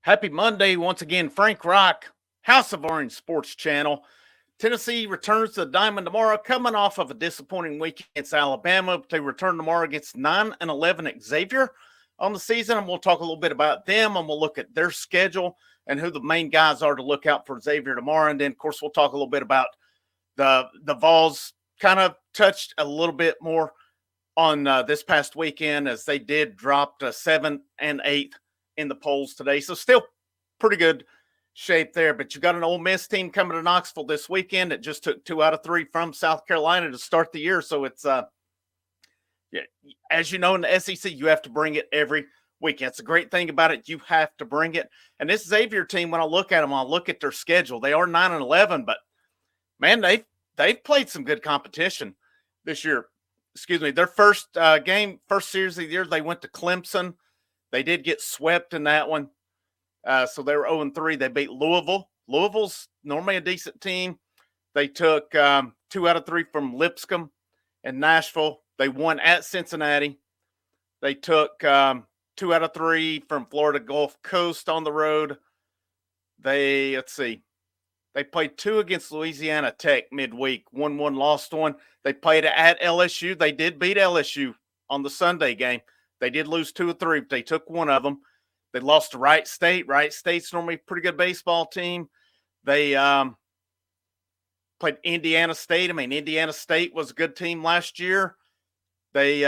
Happy Monday once again, Frank Rock, House of Orange Sports Channel. Tennessee returns to the Diamond tomorrow, coming off of a disappointing week against Alabama. They return tomorrow against 9-11 Xavier on the season, and we'll talk a little bit about them, and we'll look at their schedule and who the main guys are to look out for Xavier tomorrow. And then, of course, we'll talk a little bit about the Vols. Kind of touched a little bit more on this past weekend as they did drop to 7th and 8th in the polls today. So still pretty good shape there. But you got an Ole Miss team coming to Knoxville this weekend. It just took 2 out of 3 from South Carolina to start the year. So it's, as you know, in the SEC, you have to bring it every weekend. It's a great thing about it. You have to bring it. And this Xavier team, when I look at them, I look at their schedule. They are 9-11, but man, they've played some good competition this year. Excuse me. Their first series of the year, they went to Clemson. They did get swept in that one. So they were 0-3. They beat Louisville. Louisville's normally a decent team. They took 2 out of 3 from Lipscomb and Nashville. They won at Cincinnati. They took 2 out of 3 from Florida Gulf Coast on the road. They played 2 against Louisiana Tech midweek. 1-1, lost 1. They played at LSU. They did beat LSU on the Sunday game. They did lose 2 of 3. But they took 1 of them. They lost to Wright State. Wright State's normally a pretty good baseball team. They played Indiana State. I mean, Indiana State was a good team last year. They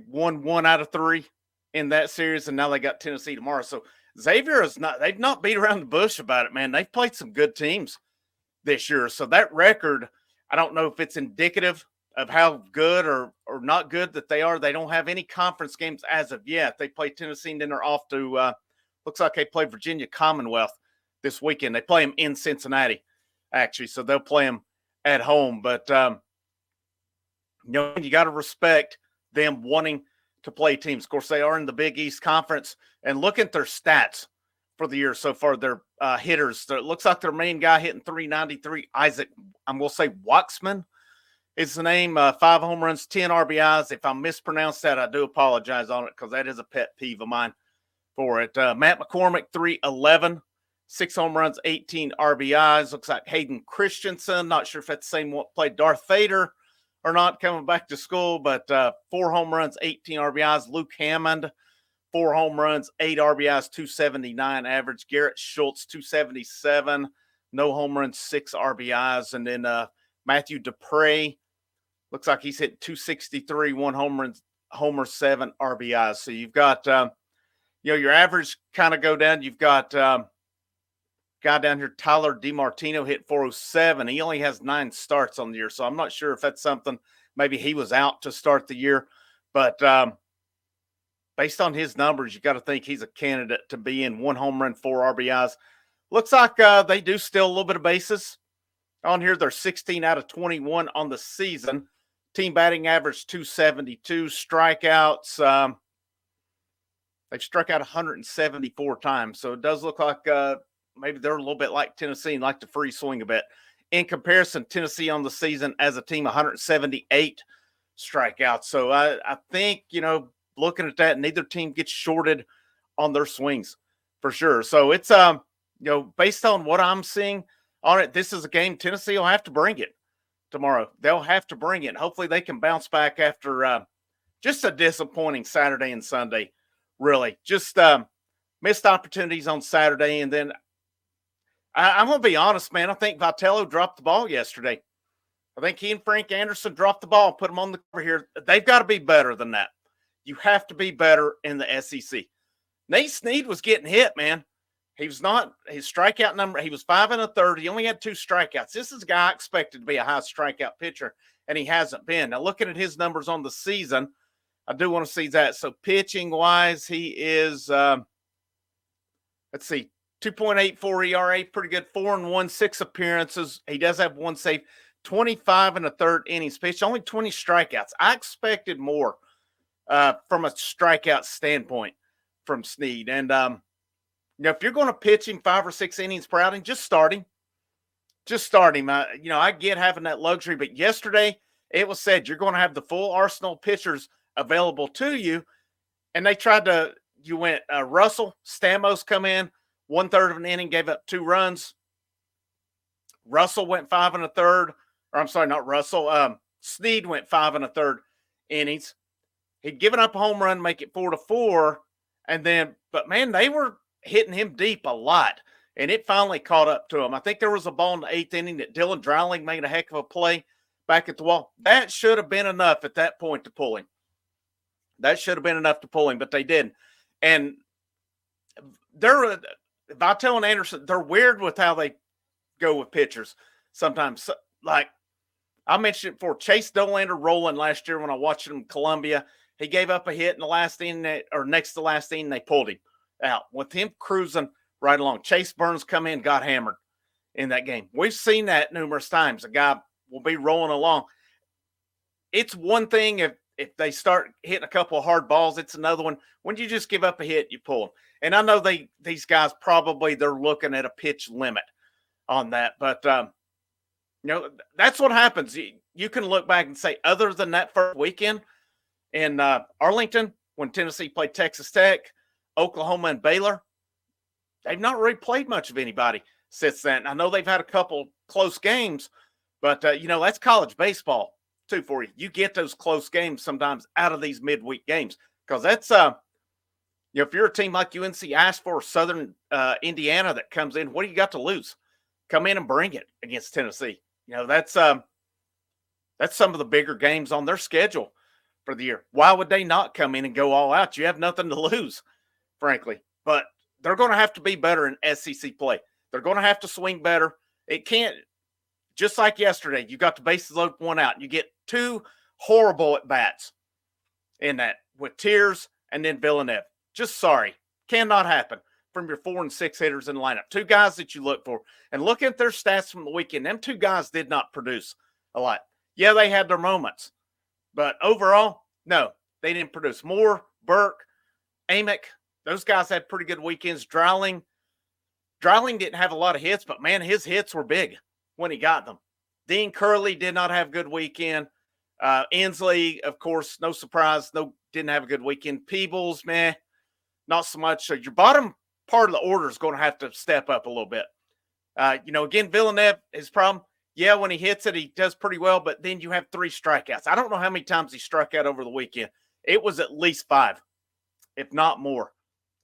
won 1 out of 3 in that series, and now they got Tennessee tomorrow. So Xavier they've not beat around the bush about it, man. They've played some good teams this year. So that record, I don't know if it's indicative of how good or not good that they are. They don't have any conference games as of yet. They play Tennessee, and then they're off to, looks like they play Virginia Commonwealth this weekend. They play them in Cincinnati, actually, so they'll play them at home. But, you got to respect them wanting to play teams. Of course, they are in the Big East Conference, and look at their stats for the year so far. Their hitters, it looks like their main guy hitting 393, Isaac, I'm going to say Waxman is the name. 5 home runs, 10 RBIs. If I mispronounce that, I do apologize on it because that is a pet peeve of mine for it. Matt McCormick, 311, 6 home runs, 18 RBIs. Looks like Hayden Christensen, not sure if that's the same one played Darth Vader or not, coming back to school, but 4 home runs, 18 RBIs. Luke Hammond, 4 home runs, 8 RBIs, 279 average. Garrett Schultz, 277, no home runs, 6 RBIs. And then Matthew Dupre, looks like he's hit 263, 1 homer, 7 RBIs. So you've got, your average kind of go down. You've got guy down here, Tyler DiMartino, hit 407. He only has 9 starts on the year. So I'm not sure if that's something, maybe he was out to start the year. But based on his numbers, you got to think he's a candidate to be in. 1 home run, 4 RBIs. Looks like they do steal a little bit of bases on here. They're 16 out of 21 on the season. Team batting average 272. Strikeouts, they've struck out 174 times. So it does look like maybe they're a little bit like Tennessee and like to free swing a bit. In comparison, Tennessee on the season as a team, 178 strikeouts. So I think, looking at that, neither team gets shorted on their swings for sure. So it's, based on what I'm seeing on it, this is a game Tennessee will have to bring it tomorrow. They'll have to bring it. Hopefully they can bounce back after just a disappointing Saturday and Sunday, really. Just missed opportunities on Saturday. And then I'm going to be honest, man, I think Vitello dropped the ball yesterday. I think he and Frank Anderson dropped the ball, put them on the cover here. They've got to be better than that. You have to be better in the SEC. Nate Snead was getting hit, man. He was not, his strikeout number, he was 5 1/3. He only had 2 strikeouts. This is a guy I expected to be a high strikeout pitcher, and he hasn't been. Now, looking at his numbers on the season, I do want to see that. So, pitching-wise, he is, 2.84 ERA, pretty good. 4-1, 6 appearances. He does have 1 save, 25 1/3 innings pitched, only 20 strikeouts. I expected more from a strikeout standpoint from Snead. And, if you're going to pitch him 5 or 6 innings per outing, just start him. Just start him. I get having that luxury, but yesterday it was said you're going to have the full arsenal of pitchers available to you. And they tried to, Russell, Stamos come in, 1/3 of an inning, gave up 2 runs. Russell went 5 1/3. Or I'm sorry, not Russell. Snead went 5 1/3 innings. He'd given up a home run, make it 4-4. But man, they were hitting him deep a lot. And it finally caught up to him. I think there was a ball in the 8th inning that Dylan Dreiling made a heck of a play back at the wall. That should have been enough at that point to pull him. But they didn't. And Vitale and Anderson, they're weird with how they go with pitchers sometimes. Like I mentioned it before, Chase Dolander rolling last year when I watched him in Columbia. He gave up a hit in the last inning, or next to the last inning, they pulled him out. With him cruising right along, Chase Burns come in, got hammered in that game. We've seen that numerous times. A guy will be rolling along. It's one thing if they start hitting a couple of hard balls. It's another one when you just give up a hit, you pull them. And I know these guys probably they're looking at a pitch limit on that, but that's what happens. You can look back and say, other than that first weekend in Arlington when Tennessee played Texas Tech, Oklahoma, and Baylor, they've not really played much of anybody since then. I know they've had a couple close games, but that's college baseball too for you. You get those close games sometimes out of these midweek games because that's if you're a team like UNC Asheville or Southern Indiana that comes in, what do you got to lose? Come in and bring it against Tennessee. That's some of the bigger games on their schedule for the year. Why would they not come in and go all out? You have nothing to lose, frankly. But they're going to have to be better in SEC play. They're going to have to swing better. It can't, just like yesterday, you got the bases loaded 1 out. You get 2 horrible at-bats in that with Tears and then Villeneuve. Just sorry. Cannot happen from your 4 and 6 hitters in the lineup. 2 guys that you look for. And look at their stats from the weekend. Them 2 guys did not produce a lot. Yeah, they had their moments. But overall, no, they didn't produce. Moore, Burke, Amick, those guys had pretty good weekends. Dreiling didn't have a lot of hits, but man, his hits were big when he got them. Dean Curley did not have a good weekend. Inslee, of course, no surprise, didn't have a good weekend. Peebles, man, not so much. So your bottom part of the order is going to have to step up a little bit. Again, Villeneuve, his problem, yeah, when he hits it, he does pretty well, but then you have 3 strikeouts. I don't know how many times he struck out over the weekend. It was at least 5, if not more,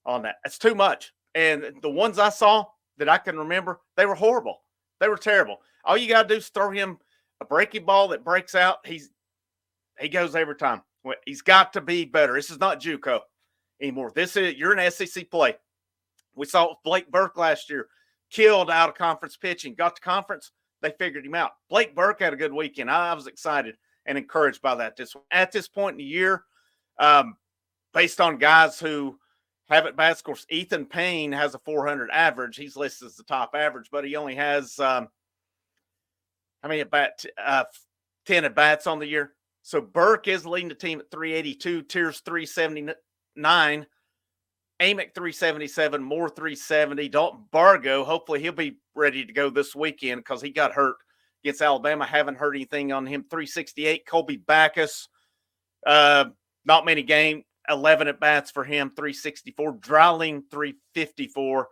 on that. That's too much. And the ones I saw that I can remember, they were horrible. They were terrible. All you got to do is throw him a breaking ball that breaks out. He goes every time. He's got to be better. This is not JUCO anymore. You're in SEC play. We saw it with Blake Burke last year. Killed out of conference pitching. Got to conference. They figured him out. Blake Burke had a good weekend. I was excited and encouraged by that. At this point in the year, based on guys who have at bats, of course, Ethan Payne has a 400 average. He's listed as the top average, but he only has how many 10 at bats on the year. So Burke is leading the team at 382, Tears 379, Amick 377, Moore 370, Dalton Bargo. Hopefully he'll be ready to go this weekend because he got hurt against Alabama. Haven't heard anything on him. 368, Colby Backus. Not many games. 11 at bats for him, 364. Dreiling, 354.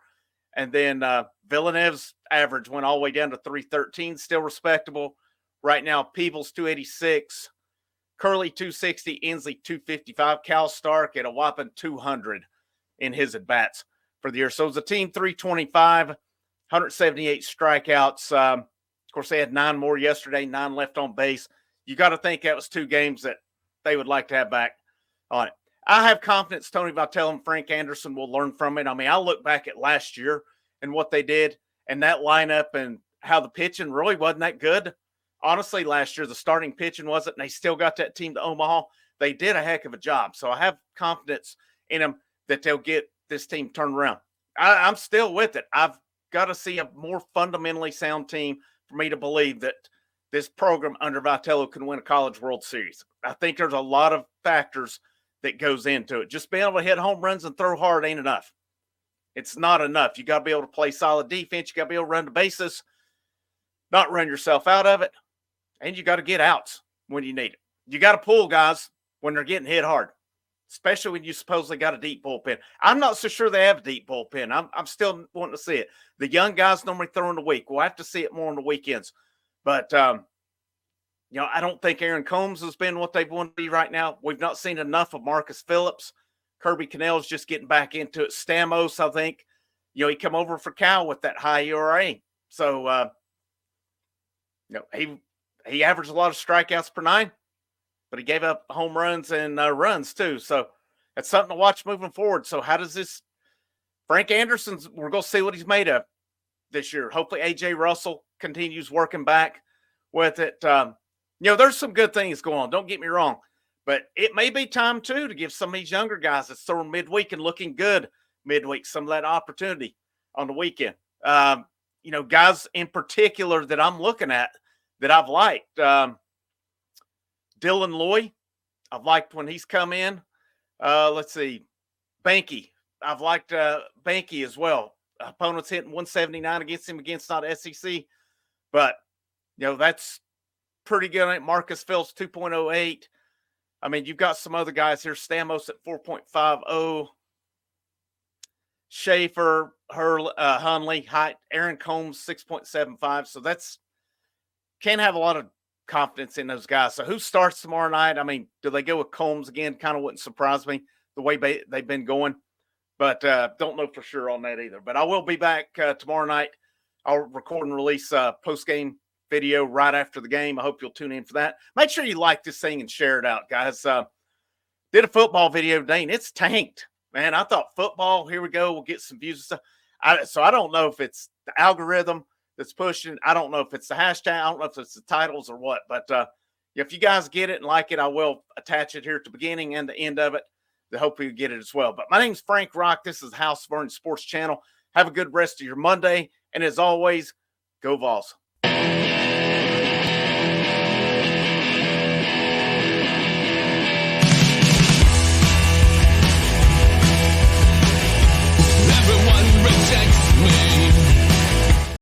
And then Villeneuve's average went all the way down to 313, still respectable. Right now, Peebles, 286. Curley, 260. Inslee, 255. Cal Stark at a whopping 200 in his at-bats for the year. So it was a team 325, 178 strikeouts. Of course, they had 9 more yesterday, 9 left on base. You got to think that was 2 games that they would like to have back on it. I have confidence Tony Vitale and Frank Anderson will learn from it. I mean, I look back at last year and what they did and that lineup and how the pitching really wasn't that good. Honestly, last year, the starting pitching wasn't, and they still got that team to Omaha. They did a heck of a job. So I have confidence in them that they'll get this team turned around. I'm still with it. I've got to see a more fundamentally sound team for me to believe that this program under Vitello can win a College World Series. I think there's a lot of factors that goes into it. Just being able to hit home runs and throw hard ain't enough. It's not enough. You got to be able to play solid defense. You got to be able to run the bases, not run yourself out of it. And you got to get outs when you need it. You got to pull guys when they're getting hit hard. especially when you supposedly got a deep bullpen. I'm not so sure they have a deep bullpen. I'm still wanting to see it. The young guys normally throw in the week. We'll have to see it more on the weekends. But, I don't think Aaron Combs has been what they want to be right now. We've not seen enough of Marcus Phillips. Kirby Cannell's just getting back into it. Stamos, I think, he come over for Cal with that high ERA. So, he averaged a lot of strikeouts per nine, but he gave up home runs and runs too. So that's something to watch moving forward. So how does this Frank Anderson's, we're going to see what he's made of this year. Hopefully AJ Russell continues working back with it. There's some good things going on. Don't get me wrong, but it may be time too to give some of these younger guys that's throwing midweek and looking good midweek some of that opportunity on the weekend. Guys in particular that I'm looking at that I've liked. Dylan Loy, I've liked when he's come in. Let's see. Banky. I've liked Banky as well. Opponents hitting 179 against him against not SEC. But, that's pretty good. Marcus Phillips, 2.08. I mean, you've got some other guys here. Stamos at 4.50. Schaefer, Hunley, Height, Aaron Combs, 6.75. So can't have a lot of confidence in those guys. So who starts tomorrow night? I mean, do they go with Combs again? Kind of wouldn't surprise me the way they've been going. But don't know for sure on that either. But I will be back tomorrow night. I'll record and release a post-game video right after the game. I hope you'll tune in for that. Make sure you like this thing and share it out, guys. Did a football video today, and it's tanked. Man, I thought football, here we go, we'll get some views and stuff. So I don't know if it's the algorithm that's pushing. I don't know if it's the hashtag. I don't know if it's the titles or what. But if you guys get it and like it, I will attach it here at the beginning and the end of it. I hope you get it as well. But my name's Frank Rock. This is House of Vernon Sports Channel. Have a good rest of your Monday. And as always, go Vols.